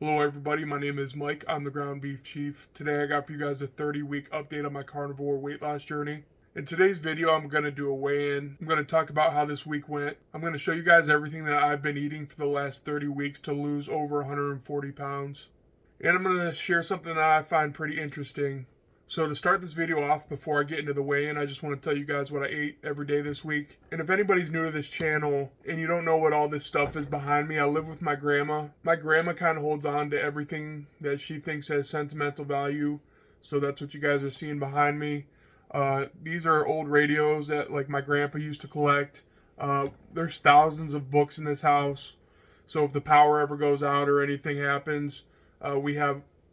Hello everybody, my name is Mike. I'm the Ground Beef Chief. Today I got for you guys a 30-week update on my carnivore weight loss journey. In today's video, I'm going to do a weigh-in. I'm going to talk about how this week went. I'm going to show you guys everything that I've been eating for the last 30 weeks to lose over 140 pounds. And I'm going to share something that I find pretty interesting. So to start this video off, before I get into the weigh-in, I just want to tell you guys what I ate every day this week. And if anybody's new to this channel and you don't know what all this stuff is behind me, I live with my grandma. My grandma kind of holds on to everything that she thinks has sentimental value. So that's what you guys are seeing behind me. These are old radios that like my grandpa used to collect. There's thousands of books in this house. So if the power ever goes out or anything happens, we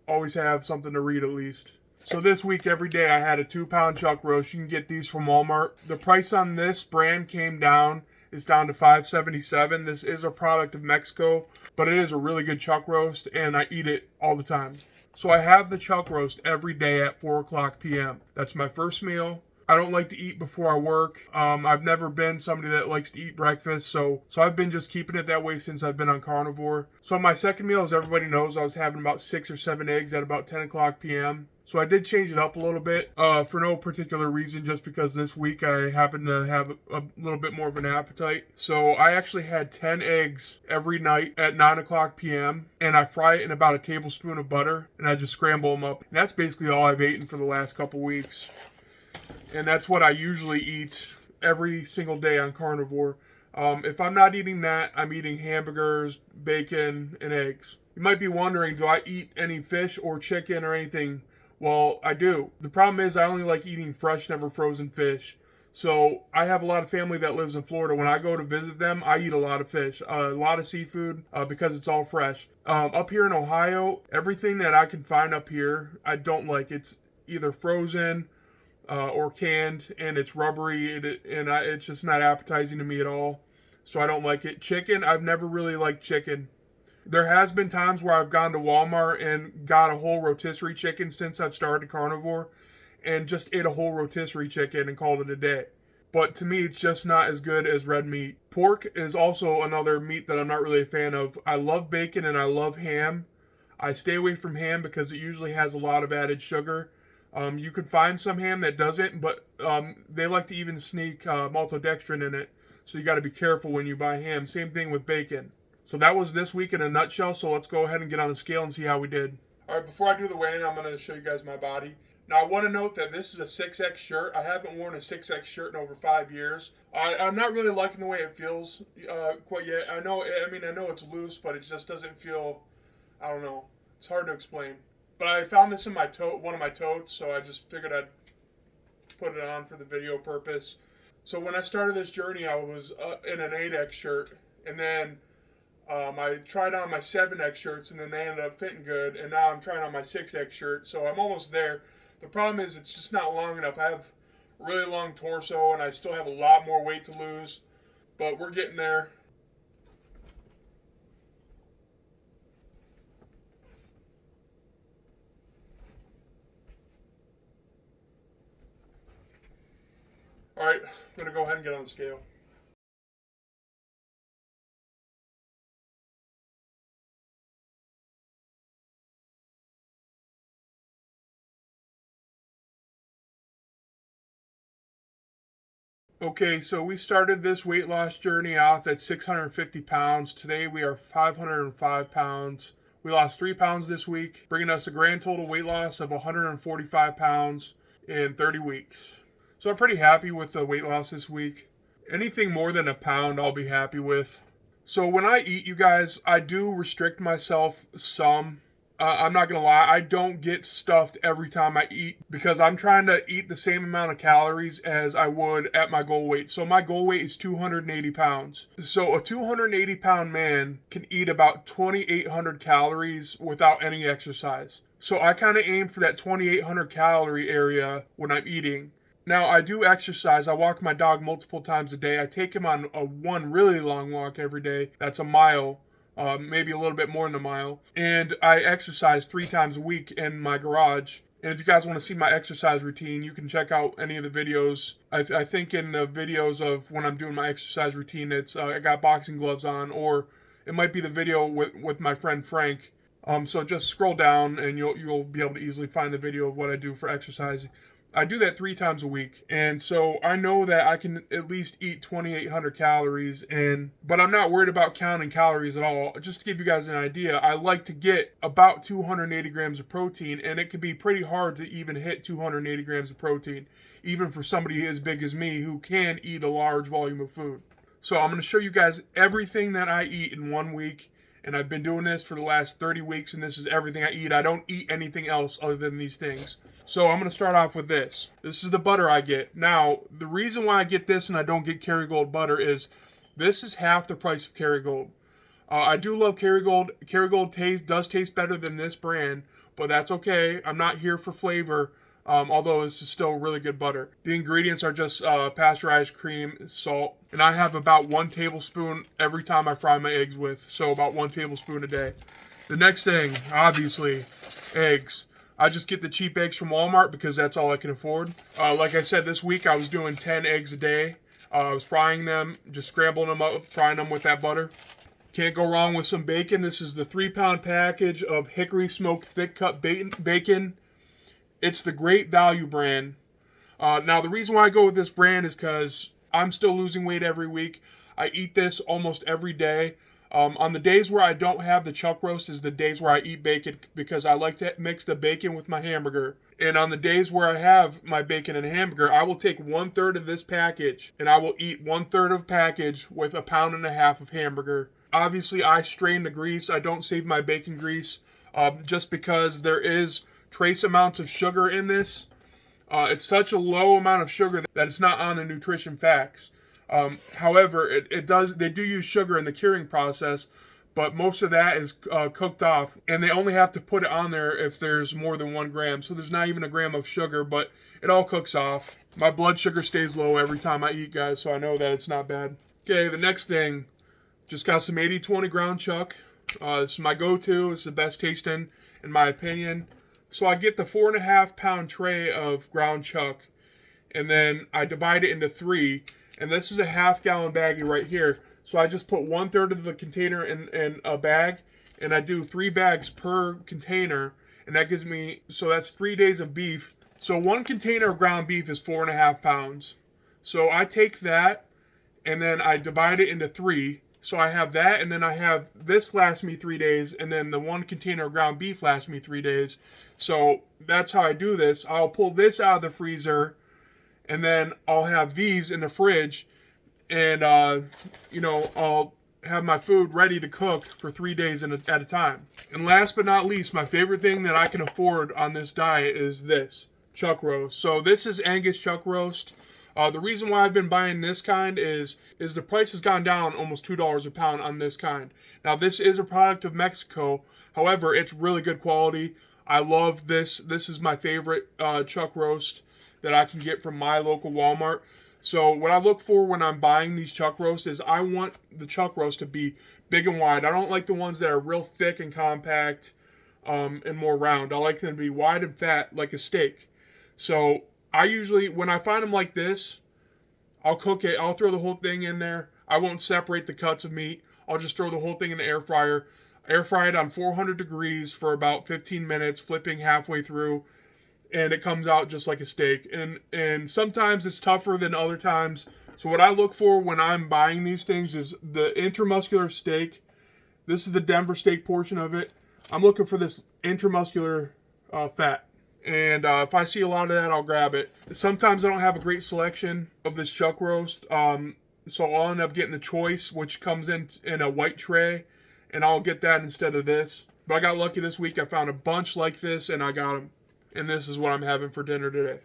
always have something to read at least. So this week, every day, I had a 2-pound chuck roast. You can get these from Walmart. The price on this brand came down. It's down to $5.77. This is a product of Mexico, but it is a really good chuck roast, and I eat it all the time. So I have the chuck roast every day at 4 o'clock p.m. That's my first meal. I don't like to eat before I work. I've never been somebody that likes to eat breakfast, so I've been just keeping it that way since I've been on carnivore. So my second meal, as everybody knows, I was having about 6 or 7 eggs at about 10 o'clock p.m. So I did change it up a little bit for no particular reason, just because this week I happened to have a little bit more of an appetite. So I actually had 10 eggs every night at 9 o'clock p.m. and I fry it in about a tablespoon of butter and I just scramble them up. And that's basically all I've eaten for the last couple weeks. And that's what I usually eat every single day on carnivore. If I'm not eating that, I'm eating hamburgers, bacon, and eggs. You might be wondering, do I eat any fish or chicken or anything? Well, I do. The problem is I only like eating fresh, never frozen fish. So I have a lot of family that lives in Florida. When I go to visit them, I eat a lot of fish, a lot of seafood because it's all fresh. Up here in Ohio, everything that I can find up here, I don't like. It's either frozen or canned, and it's rubbery, and it's just not appetizing to me at all. So I don't like it. Chicken, I've never really liked chicken. There has been times where I've gone to Walmart and got a whole rotisserie chicken since I've started carnivore and just ate a whole rotisserie chicken and called it a day. But to me, it's just not as good as red meat. Pork is also another meat that I'm not really a fan of. I love bacon and I love ham. I stay away from ham because it usually has a lot of added sugar. You could find some ham that doesn't, but they like to even sneak maltodextrin in it. So you got to be careful when you buy ham. Same thing with bacon. So that was this week in a nutshell, so let's go ahead and get on the scale and see how we did. All right, before I do the weigh-in, I'm going to show you guys my body. Now, I want to note that this is a 6X shirt. I haven't worn a 6X shirt in over 5 years. I'm not really liking the way it feels quite yet. I know it's loose, but it just doesn't feel, I don't know. It's hard to explain. But I found this in my one of my totes, so I just figured I'd put it on for the video purpose. So when I started this journey, I was in an 8X shirt, and then I tried on my 7X shirts, and then they ended up fitting good, and now I'm trying on my 6X shirt, so I'm almost there. The problem is it's just not long enough. I have a really long torso, and I still have a lot more weight to lose, but we're getting there. All right, I'm going to go ahead and get on the scale. Okay, so we started this weight loss journey off at 650 pounds. Today we are 505 pounds. We lost 3 pounds this week, bringing us a grand total weight loss of 145 pounds in 30 weeks. So I'm pretty happy with the weight loss this week. Anything more than a pound I'll be happy with. So when I eat, you guys, I do restrict myself some. I'm not going to lie, I don't get stuffed every time I eat because I'm trying to eat the same amount of calories as I would at my goal weight. So my goal weight is 280 pounds. So a 280 pound man can eat about 2,800 calories without any exercise. So I kind of aim for that 2,800 calorie area when I'm eating. Now, I do exercise. I walk my dog multiple times a day. I take him on one really long walk every day. That's a mile. Maybe a little bit more than a mile. And I exercise 3 times a week in my garage. And if you guys want to see my exercise routine, you can check out any of the videos. I think in the videos of when I'm doing my exercise routine, it's I got boxing gloves on, or it might be the video with my friend Frank. So just scroll down and you'll be able to easily find the video of what I do for exercise. I do that 3 times a week, and so I know that I can at least eat 2,800 calories, but I'm not worried about counting calories at all. Just to give you guys an idea, I like to get about 280 grams of protein, and it can be pretty hard to even hit 280 grams of protein, even for somebody as big as me who can eat a large volume of food. So I'm going to show you guys everything that I eat in 1 week. And I've been doing this for the last 30 weeks, and this is everything I eat. I don't eat anything else other than these things. So I'm going to start off with this. This is the butter I get. Now, the reason why I get this and I don't get Kerrygold butter is this is half the price of Kerrygold. I do love Kerrygold. Kerrygold does taste better than this brand, but that's okay. I'm not here for flavor. Although this is still really good butter. The ingredients are just pasteurized cream, salt, and I have about 1 tablespoon every time I fry my eggs with, so about 1 tablespoon a day. The next thing, obviously, eggs. I just get the cheap eggs from Walmart because that's all I can afford. Like I said, this week I was doing 10 eggs a day. I was frying them, just scrambling them up, frying them with that butter. Can't go wrong with some bacon. This is the 3-pound package of hickory smoked thick cut bacon. It's the Great Value brand. Now, the reason why I go with this brand is because I'm still losing weight every week. I eat this almost every day. On the days where I don't have the chuck roast is the days where I eat bacon because I like to mix the bacon with my hamburger. And on the days where I have my bacon and hamburger, I will take 1/3 of this package and I will eat 1/3 of package with 1.5 pounds of hamburger. Obviously, I strain the grease. I don't save my bacon grease just because there is trace amounts of sugar in this. It's such a low amount of sugar that it's not on the nutrition facts. However, they do use sugar in the curing process, but most of that is cooked off, and they only have to put it on there if there's more than 1 gram. So there's not even a gram of sugar, but it all cooks off. My blood sugar stays low every time I eat, guys, so I know that it's not bad. Okay, the next thing, just got some 80/20 ground chuck. This is my go-to. It's the best tasting, in my opinion. So I get the 4.5 pound tray of ground chuck, and then I divide it into 3. And this is a 1/2 gallon baggie right here. So I just put 1/3 of the container in a bag, and I do 3 bags per container, and that gives me, so that's 3 days of beef. So 1 container of ground beef is 4.5 pounds. So I take that, and then I divide it into 3. So I have that, and then I have this lasts me 3 days, and then the 1 container of ground beef lasts me 3 days. So that's how I do this. I'll pull this out of the freezer, and then I'll have these in the fridge, and I'll have my food ready to cook for 3 days at a time. And last but not least, my favorite thing that I can afford on this diet is this chuck roast. So this is Angus chuck roast. The reason why I've been buying this kind is the price has gone down almost $2 a pound on this kind. Now, this is a product of Mexico. However, it's really good quality. I love this. This is my favorite chuck roast that I can get from my local Walmart. So what I look for when I'm buying these chuck roasts is I want the chuck roast to be big and wide. I don't like the ones that are real thick and compact and more round. I like them to be wide and fat like a steak. So I usually, when I find them like this, I'll cook it. I'll throw the whole thing in there. I won't separate the cuts of meat. I'll just throw the whole thing in the air fryer. Air fry it on 400 degrees for about 15 minutes, flipping halfway through, and it comes out just like a steak. And sometimes it's tougher than other times. So what I look for when I'm buying these things is the intramuscular steak. This is the Denver steak portion of it. I'm looking for this intramuscular fat. And if I see a lot of that, I'll grab it. Sometimes I don't have a great selection of this chuck roast, so I'll end up getting the choice, which comes in a white tray, and I'll get that instead of this. But I got lucky this week. I found a bunch like this, and I got them. And this is what I'm having for dinner today.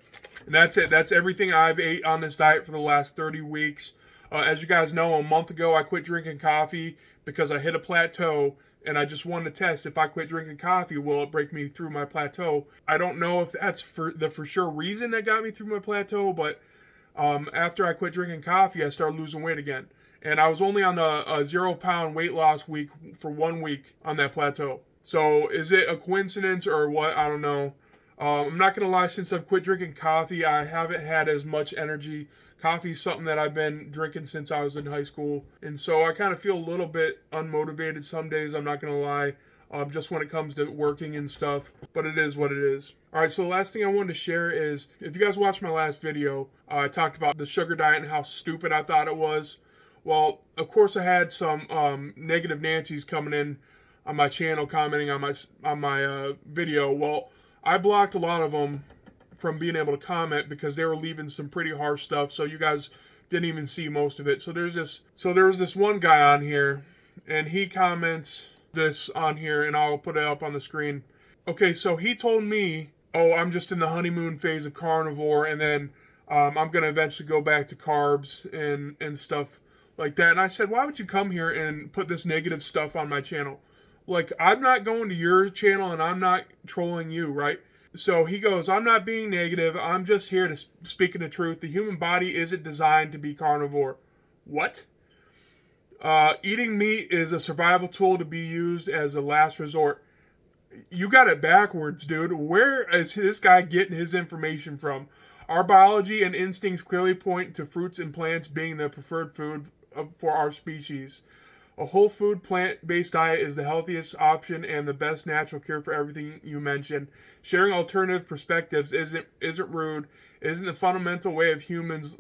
And that's it. That's everything I've ate on this diet for the last 30 weeks. As you guys know, a month ago, I quit drinking coffee because I hit a plateau. And I just wanted to test if I quit drinking coffee, will it break me through my plateau? I don't know if that's for sure reason that got me through my plateau, but after I quit drinking coffee, I started losing weight again. And I was only on a 0 pound weight loss week for 1 week on that plateau. So is it a coincidence or what? I don't know. I'm not going to lie, since I've quit drinking coffee, I haven't had as much energy. Coffee is something that I've been drinking since I was in high school. And so I kind of feel a little bit unmotivated some days, I'm not going to lie. just when it comes to working and stuff, but it is what it is. All right, so the last thing I wanted to share is, if you guys watched my last video, I talked about the sugar diet and how stupid I thought it was. Well, of course I had some negative Nancy's coming in on my channel commenting on my video. Well, I blocked a lot of them from being able to comment because they were leaving some pretty harsh stuff, so you guys didn't even see most of it. So there was this one guy on here, and he comments this on here, and I'll put it up on the screen. Okay, so he told me, oh, I'm just in the honeymoon phase of carnivore, and then I'm gonna eventually go back to carbs and stuff like that. And I said, why would you come here and put this negative stuff on my channel? Like, I'm not going to your channel and I'm not trolling you, right? So he goes, I'm not being negative. I'm just here to speak the truth. The human body isn't designed to be carnivore. What? Eating meat is a survival tool to be used as a last resort. You got it backwards, dude. Where is this guy getting his information from? Our biology and instincts clearly point to fruits and plants being the preferred food for our species. A whole food plant-based diet is the healthiest option and the best natural cure for everything you mentioned. Sharing alternative perspectives isn't rude, isn't a fundamental way of humans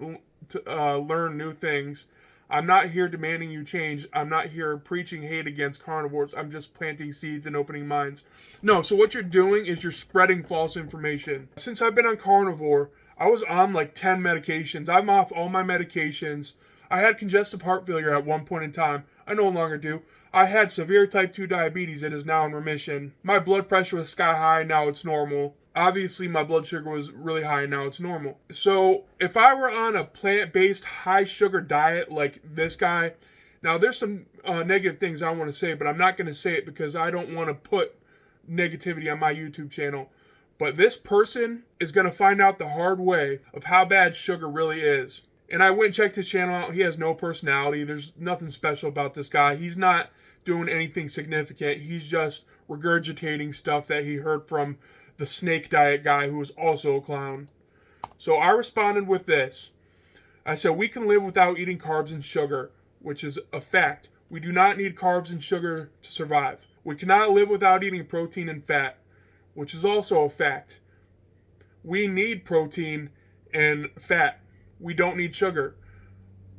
to learn new things. I'm not here demanding you change. I'm not here preaching hate against carnivores. I'm just planting seeds and opening minds. No, so what you're doing is you're spreading false information. Since I've been on carnivore, I was on like 10 medications. I'm off all my medications. I had congestive heart failure at one point in time. I no longer do. I had severe type 2 diabetes. It is now in remission. My blood pressure was sky high. Now it's normal. Obviously, my blood sugar was really high. Now it's normal. So if I were on a plant-based high sugar diet like this guy, now there's some negative things I want to say, but I'm not going to say it because I don't want to put negativity on my YouTube channel. But this person is going to find out the hard way of how bad sugar really is. And I went and checked his channel out. He has no personality. There's nothing special about this guy. He's not doing anything significant. He's just regurgitating stuff that he heard from the snake diet guy who was also a clown. So I responded with this. I said, we can live without eating carbs and sugar, which is a fact. We do not need carbs and sugar to survive. We cannot live without eating protein and fat, which is also a fact. We need protein and fat. We don't need sugar.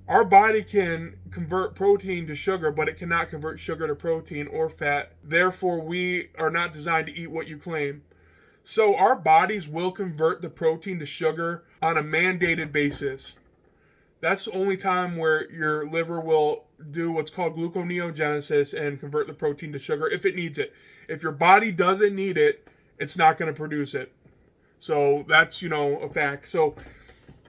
Our body can convert protein to sugar, but it cannot convert sugar to protein or fat. Therefore, we are not designed to eat what you claim. So our bodies will convert the protein to sugar on a mandated basis. That's the only time where your liver will do what's called gluconeogenesis and convert the protein to sugar if it needs it. If your body doesn't need it, it's not going to produce it. So that's, a fact. So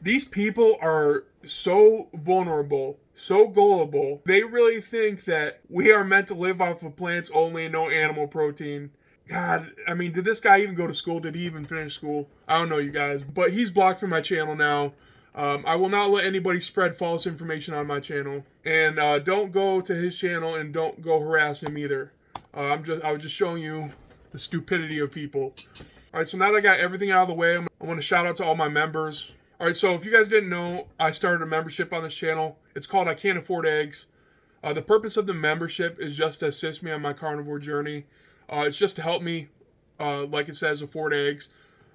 these people are so vulnerable, so gullible. They really think that we are meant to live off of plants only, no animal protein. God, I mean, did this guy even go to school? Did he even finish school? I don't know, you guys. But he's blocked from my channel now. I will not let anybody spread false information on my channel. And don't go to his channel and don't go harass him either. I was just showing you the stupidity of people. All right, so now that I got everything out of the way, I want to shout out to all my members. All right, so if you guys didn't know, I started a membership on this channel. It's called I Can't Afford Eggs. The purpose of the membership is just to assist me on my carnivore journey. It's just to help me, like it says, afford eggs.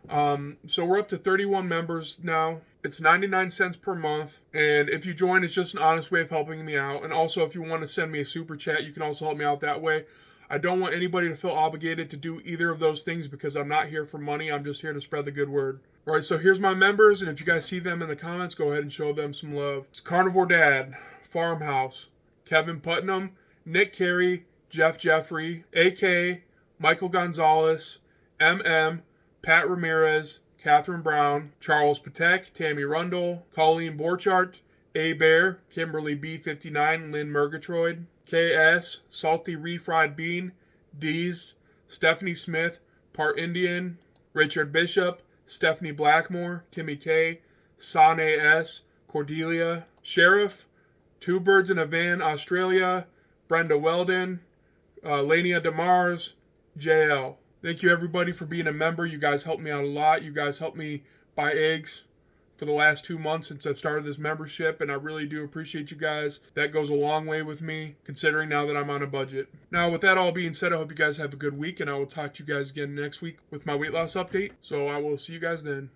So we're up to 31 members now. It's 99 cents per month. And if you join, it's just an honest way of helping me out. And also, if you want to send me a super chat, you can also help me out that way. I don't want anybody to feel obligated to do either of those things because I'm not here for money. I'm just here to spread the good word. All right, so here's my members, and if you guys see them in the comments, go ahead and show them some love. It's Carnivore Dad, Farmhouse, Kevin Putnam, Nick Carey, Jeff Jeffrey, AK, Michael Gonzalez, MM, Pat Ramirez, Catherine Brown, Charles Patek, Tammy Rundle, Colleen Borchardt, A Bear, Kimberly B59, Lynn Murgatroyd, KS, Salty Refried Bean, Deez, Stephanie Smith, Part Indian, Richard Bishop, Stephanie Blackmore, Kimmy K, Sane S, Cordelia, Sheriff, Two Birds in a Van, Australia, Brenda Weldon, Lania DeMars, JL. Thank you everybody for being a member. You guys helped me out a lot. You guys helped me buy eggs for the last 2 months since I've started this membership, and I really do appreciate you guys. That goes a long way with me, considering now that I'm on a budget. Now, with that all being said, I hope you guys have a good week, and I will talk to you guys again next week with my weight loss update. So I will see you guys then.